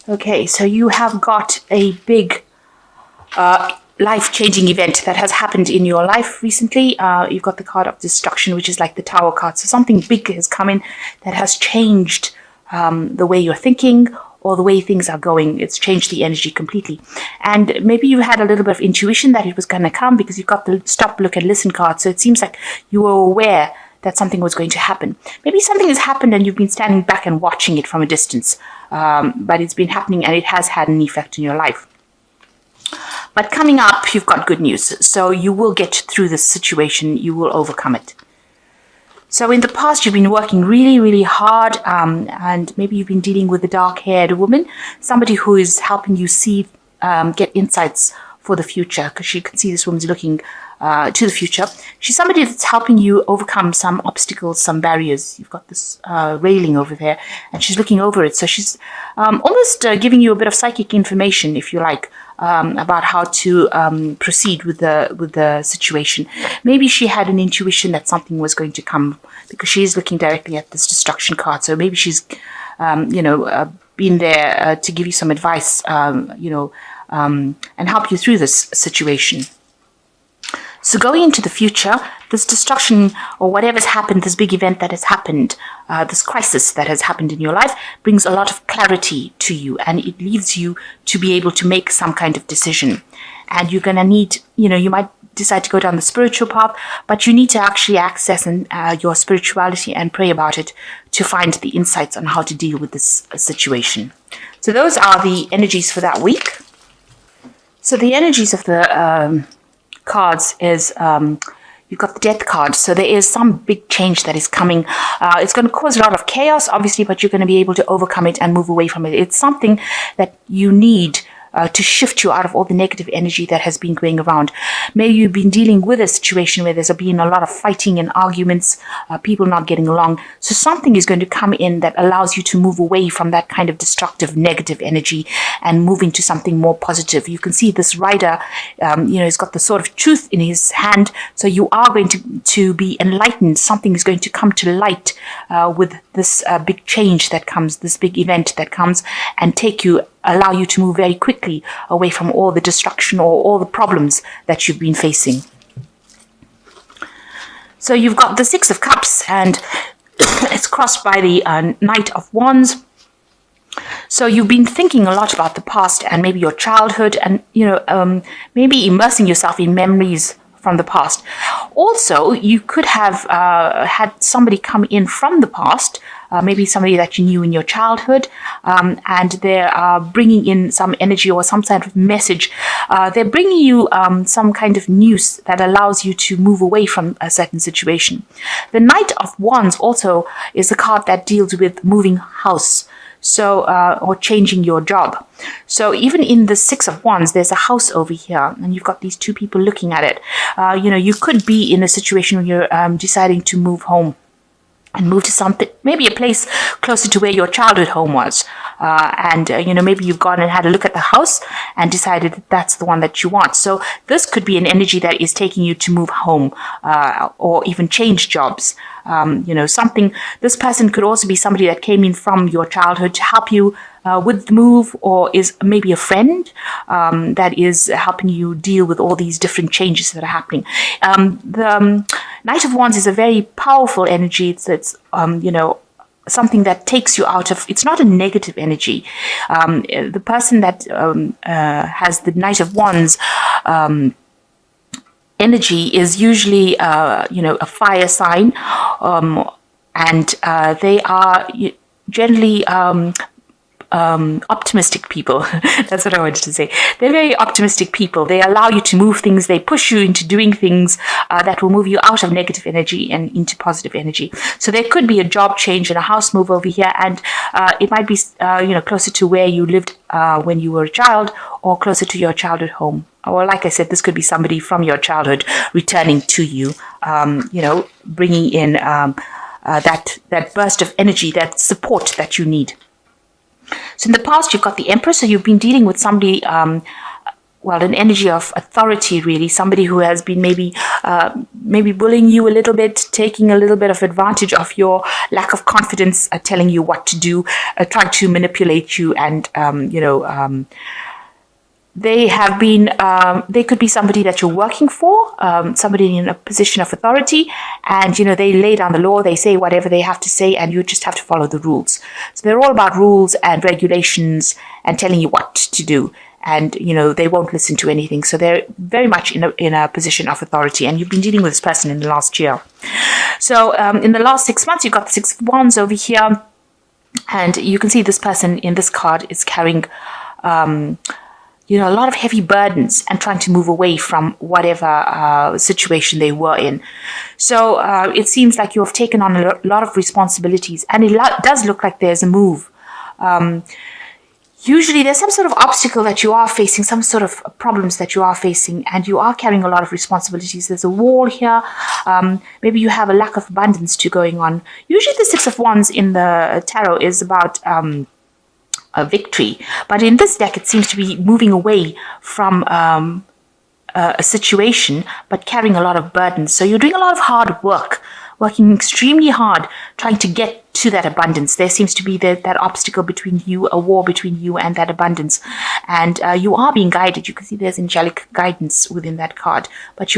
Okay, so you have got a big life-changing event that has happened in your life recently. You've got the card of destruction, which is like the Tower card. So something big has come in that has changed the way you're thinking or the way things are going. It's changed the energy completely. And maybe you had a little bit of intuition that it was going to come because you've got the stop, look, and listen card. So it seems like you were aware that something was going to happen. Maybe something has happened and you've been standing back and watching it from a distance. But it's been happening and it has had an effect in your life. But coming up, you've got good news. So you will get through this situation. You will overcome it. So in the past, you've been working really, really hard, and maybe you've been dealing with a dark-haired woman, somebody who is helping you see, get insights for the future, because you can see this woman's looking to the future. She's somebody that's helping you overcome some obstacles, some barriers. You've got this railing over there, and she's looking over it. So she's almost giving you a bit of psychic information, if you like, about how to proceed with the situation. Maybe she had an intuition that something was going to come because she is looking directly at this destruction card. So maybe she's, been there to give you some advice, and help you through this situation. So going into the future, this destruction or whatever's happened, this big event that has happened, this crisis that has happened in your life brings a lot of clarity to you, and it leaves you to be able to make some kind of decision. And you're going to need, you might decide to go down the spiritual path, but you need to actually access your spirituality and pray about it to find the insights on how to deal with this situation. So those are the energies for that week. So the energies of the cards is you've got the death card. So there is some big change that is coming. It's going to cause a lot of chaos, obviously, but you're going to be able to overcome it and move away from it. It's something that you need to shift you out of all the negative energy that has been going around. Maybe you've been dealing with a situation where there's been a lot of fighting and arguments, people not getting along. So something is going to come in that allows you to move away from that kind of destructive, negative energy and move into something more positive. You can see this rider, he's got the sword of truth in his hand. So you are going to be enlightened. Something is going to come to light with this big change that comes, this big event that comes, and allow you to move very quickly away from all the destruction or all the problems that you've been facing. So you've got the Six of Cups, and it's crossed by the Knight of Wands. So you've been thinking a lot about the past and maybe your childhood, and maybe immersing yourself in memories from the past. Also, you could have had somebody come in from the past, maybe somebody that you knew in your childhood, and they're bringing in some energy or some kind of message. They're bringing you some kind of news that allows you to move away from a certain situation. The Knight of Wands also is a card that deals with moving house. So, or changing your job. So even in the Six of Wands, there's a house over here, and you've got these two people looking at it. You could be in a situation where you're deciding to move home and move to something, maybe a place closer to where your childhood home was. Maybe you've gone and had a look at the house and decided that that's the one that you want. So this could be an energy that is taking you to move home, or even change jobs. This person could also be somebody that came in from your childhood to help you with the move, or is maybe a friend that is helping you deal with all these different changes that are happening. The Knight of Wands is a very powerful energy. It's something that takes you out of, it's not a negative energy. The person that has the Knight of Wands energy is usually, a fire sign, and they are generally optimistic people. That's what I wanted to say. They're very optimistic people. They allow you to move things. They push you into doing things that will move you out of negative energy and into positive energy. So there could be a job change and a house move over here, and it might be closer to where you lived when you were a child, or closer to your childhood home. Or like I said, this could be somebody from your childhood returning to you, bringing in that burst of energy, that support that you need. So in the past, you've got the Empress, so you've been dealing with somebody an energy of authority, really. Somebody who has been maybe bullying you a little bit, taking a little bit of advantage of your lack of confidence, telling you what to do, trying to manipulate you, and they have been, they could be somebody that you're working for, somebody in a position of authority, and, they lay down the law, they say whatever they have to say, and you just have to follow the rules. So they're all about rules and regulations and telling you what to do. And, they won't listen to anything. So they're very much in a position of authority. And you've been dealing with this person in the last year. So in the last 6 months, you've got the Six of Wands over here. And you can see this person in this card is carrying a lot of heavy burdens and trying to move away from whatever situation they were in. So it seems like you've taken on a lot of responsibilities, and it does look like there's a move. Usually there's some sort of obstacle that you are facing, some sort of problems that you are facing, and you are carrying a lot of responsibilities. There's a wall here. Maybe you have a lack of abundance going on. Usually the Six of Wands in the tarot is about a victory. But in this deck, it seems to be moving away from a situation, but carrying a lot of burdens. So you're doing a lot of hard work, working extremely hard, trying to get to that abundance. There seems to be that obstacle between you, a war between you and that abundance. And you are being guided. You can see there's angelic guidance within that card. But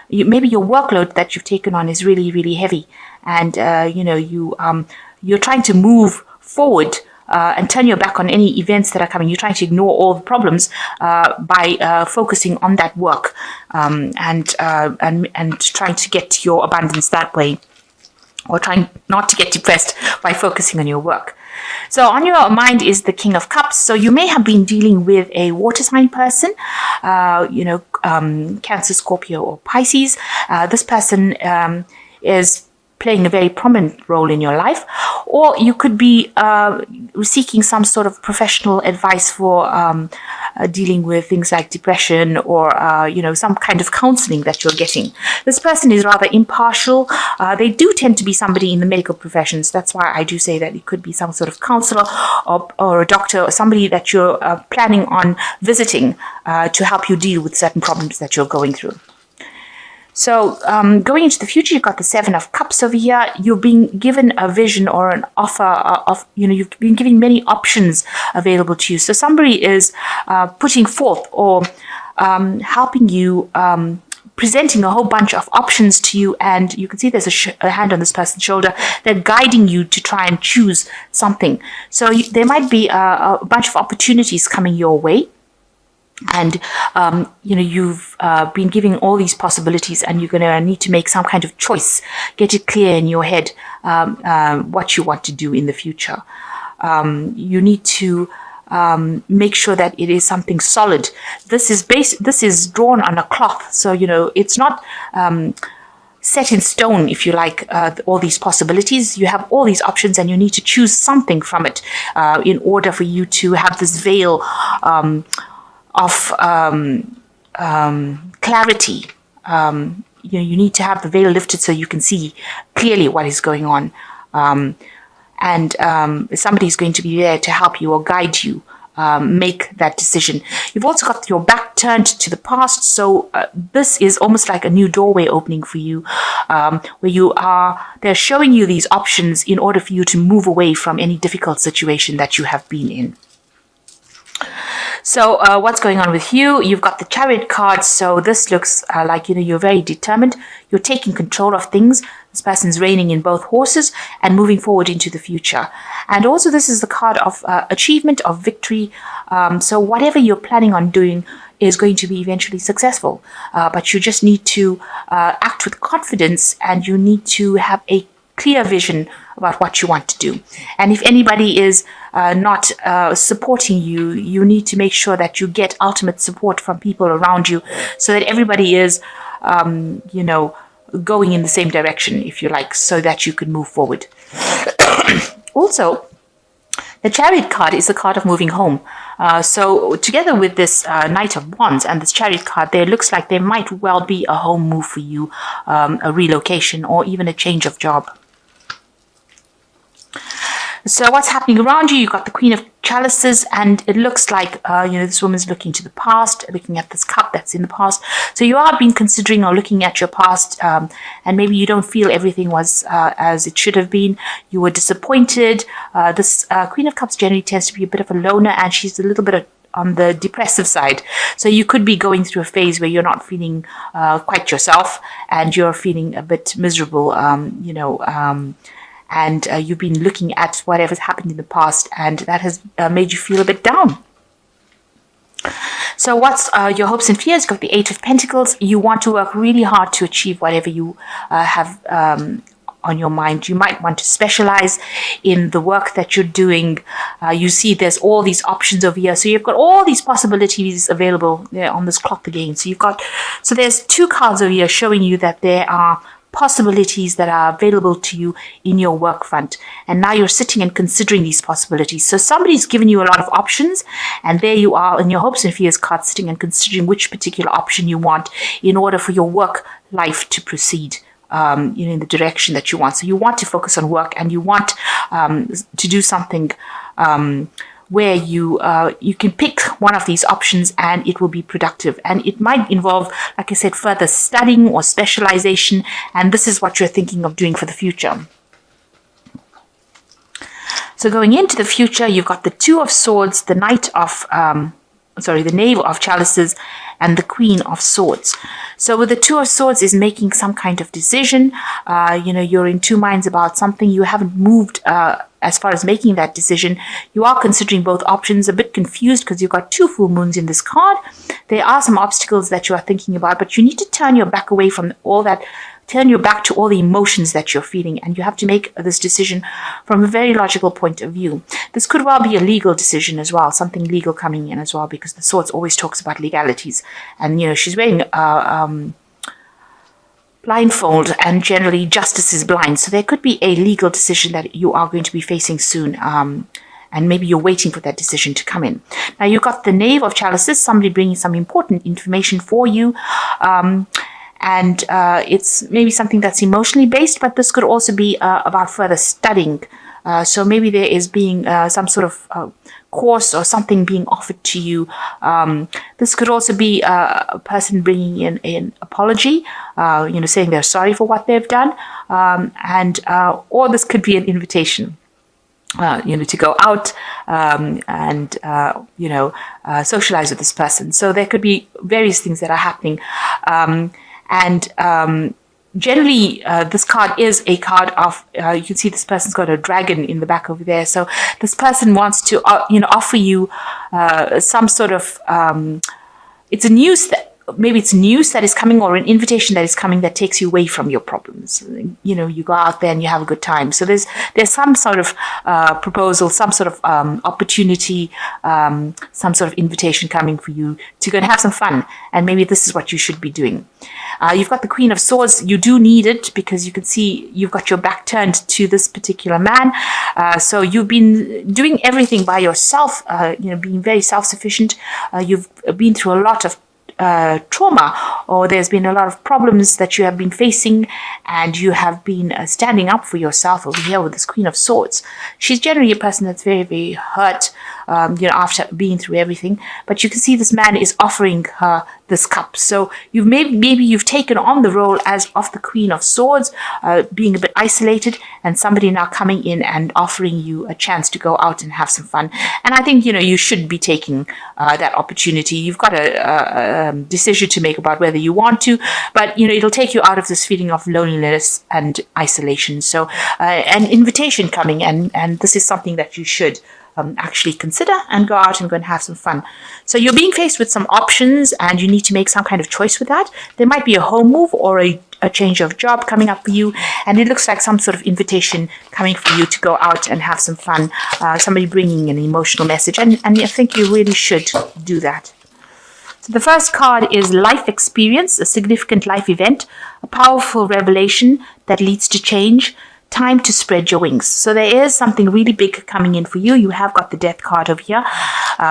maybe your workload that you've taken on is really, really heavy. And, you're trying to move forward and turn your back on any events that are coming. You're trying to ignore all the problems by focusing on that work and trying to get your abundance that way, or trying not to get depressed by focusing on your work. So on your mind is the King of Cups. So you may have been dealing with a water sign person, Cancer, Scorpio, or Pisces. This person is playing a very prominent role in your life, or you could be seeking some sort of professional advice for dealing with things like depression, or some kind of counseling that you're getting. This person is rather impartial. They do tend to be somebody in the medical professions. That's why I do say that it could be some sort of counselor or a doctor, or somebody that you're planning on visiting to help you deal with certain problems that you're going through. So going into the future, you've got the Seven of Cups over here. You're being given a vision or an offer of, you've been given many options available to you. So somebody is putting forth or helping you, presenting a whole bunch of options to you. And you can see there's a hand on this person's shoulder. They're guiding you to try and choose something. So there might be a bunch of opportunities coming your way. And, you've been given all these possibilities, and you're going to need to make some kind of choice, get it clear in your head what you want to do in the future. You need to make sure that it is something solid. This is drawn on a cloth. So, it's not set in stone, if you like, all these possibilities. You have all these options, and you need to choose something from it in order for you to have this veil of clarity. You need to have the veil lifted so you can see clearly what is going on. And somebody is going to be there to help you or guide you make that decision. You've also got your back turned to the past. So this is almost like a new doorway opening for you, where they're showing you these options in order for you to move away from any difficult situation that you have been in. So what's going on with you? You've got the Chariot card. So this looks like, you're very determined. You're taking control of things. This person's reining in both horses and moving forward into the future. And also this is the card of achievement, of victory. So whatever you're planning on doing is going to be eventually successful. But you just need to act with confidence, and you need to have a clear vision about what you want to do. And if anybody is not supporting you, you need to make sure that you get ultimate support from people around you, so that everybody is, going in the same direction, if you like, so that you can move forward. Also, the Chariot card is a card of moving home. So together with this Knight of Wands and this Chariot card, there looks like there might well be a home move for you, a relocation, or even a change of job. So what's happening around you? You've got the Queen of Chalices, and it looks like, this woman's looking to the past, looking at this cup that's in the past. So you are being considering or looking at your past, and maybe you don't feel everything was as it should have been. You were disappointed. This Queen of Cups generally tends to be a bit of a loner, and she's a little bit on the depressive side. So you could be going through a phase where you're not feeling quite yourself, and you're feeling a bit miserable, and you've been looking at whatever's happened in the past, and that has made you feel a bit down. So what's your hopes and fears? You've got the Eight of Pentacles. You want to work really hard to achieve whatever you have on your mind. You might want to specialize in the work that you're doing. You see there's all these options over here. So you've got all these possibilities available on this clock again. So there's two cards over here showing you that there are possibilities that are available to you in your work front, and now you're sitting and considering these possibilities. So somebody's given you a lot of options, and there you are in your hopes and fears card, sitting and considering which particular option you want in order for your work life to proceed in the direction that you want. So you want to focus on work, and you want to do something where you can pick one of these options and it will be productive. And it might involve, like I said, further studying or specialization. And this is what you're thinking of doing for the future. So going into the future, you've got the Two of Swords, the the Knave of Chalices, and the Queen of Swords. So with the Two of Swords is making some kind of decision. You're in two minds about something. You haven't moved as far as making that decision. You are considering both options, a bit confused because you've got two full moons in this card. There are some obstacles that you are thinking about, but you need to turn your back away from all that. Turn your back to all the emotions that you're feeling, and you have to make this decision from a very logical point of view. This could well be a legal decision as well, something legal coming in as well, because the Swords always talks about legalities. And, she's wearing blindfold, and generally justice is blind. So there could be a legal decision that you are going to be facing soon. And maybe you're waiting for that decision to come in. Now, you've got the Knave of Chalices, somebody bringing some important information for you. And it's maybe something that's emotionally based, but this could also be about further studying. So maybe there is being some sort of course or something being offered to you. This could also be a person bringing in an apology, saying they're sorry for what they've done. Or this could be an invitation. To go out and socialize with this person. So there could be various things that are happening. Generally, this card is a card of, you can see this person's got a dragon in the back over there. So this person wants to, offer you some sort of, maybe it's news that is coming, or an invitation that is coming that takes you away from your problems. You go out there and you have a good time. So there's some sort of proposal, some sort of opportunity, some sort of invitation coming for you to go and have some fun. And maybe this is what you should be doing. You've got the Queen of Swords. You do need it because you can see you've got your back turned to this particular man. So you've been doing everything by yourself, being very self-sufficient. You've been through a lot of trauma, or there's been a lot of problems that you have been facing, and you have been standing up for yourself over here with this Queen of Swords. She's generally a person that's very, very hurt, after being through everything. But you can see this man is offering her this cup. So maybe you've taken on the role as of the Queen of Swords, being a bit isolated, and somebody now coming in and offering you a chance to go out and have some fun. And I think you should be taking that opportunity. You've got a decision to make about whether you want to, but it'll take you out of this feeling of loneliness and isolation. So an invitation coming, and this is something that you should actually consider and go out and go and have some fun. So you're being faced with some options, and you need to make some kind of choice with that. There might be a home move or a change of job coming up for you, and it looks like some sort of invitation coming for you to go out and have some fun. Somebody bringing an emotional message, and I think you really should do that. So the first card is life experience, a significant life event, a powerful revelation that leads to change, time to spread your wings. So there is something really big coming in for you. You have got the Death card over here,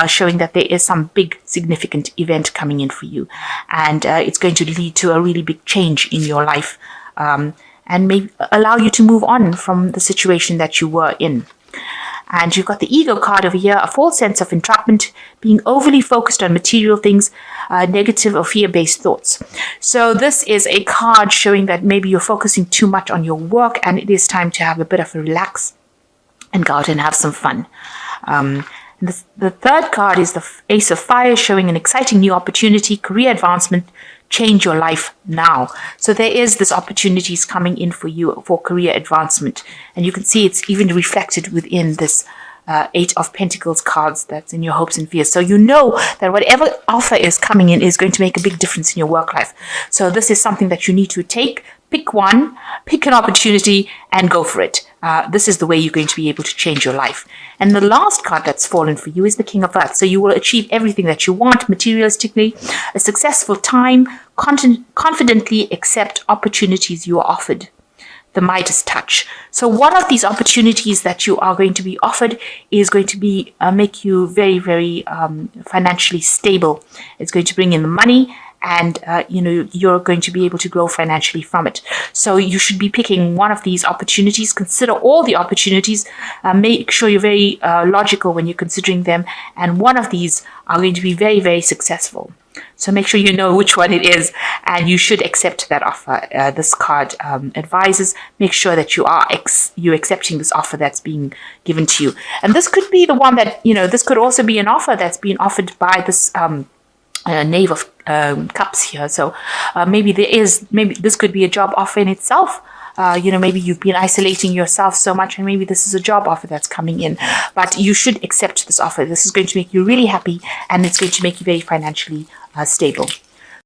showing that there is some big significant event coming in for you. And it's going to lead to a really big change in your life, and maybe allow you to move on from the situation that you were in. And you've got the ego card over here, a false sense of entrapment, being overly focused on material things, negative or fear-based thoughts. So this is a card showing that maybe you're focusing too much on your work and it is time to have a bit of a relax and go out and have some fun. The third card is the Ace of Fire, showing an exciting new opportunity, career advancement, change your life now. So there is this opportunities coming in for you for career advancement. And you can see it's even reflected within this Eight of Pentacles cards that's in your hopes and fears. So you know that whatever offer is coming in is going to make a big difference in your work life. So this is something that you need to pick one, pick an opportunity and go for it. This is the way you're going to be able to change your life. And the last card that's fallen for you is the King of Earth. So you will achieve everything that you want materialistically, a successful time, confidently accept opportunities you are offered. The Midas touch. So one of these opportunities that you are going to be offered is going to be make you very, very financially stable. It's going to bring in the money, and you're going to be able to grow financially from it. So you should be picking one of these opportunities. Consider all the opportunities. Make sure you're very logical when you're considering them, and one of these are going to be very, very successful. So make sure you know which one it is, and you should accept that offer. This card advises, make sure that you're accepting this offer that's being given to you. And this could be the one that, this could also be an offer that's being offered by this Knave of Cups here. So maybe this could be a job offer in itself. Maybe you've been isolating yourself so much, and maybe this is a job offer that's coming in. But you should accept this offer. This is going to make you really happy, and it's going to make you very financially stable.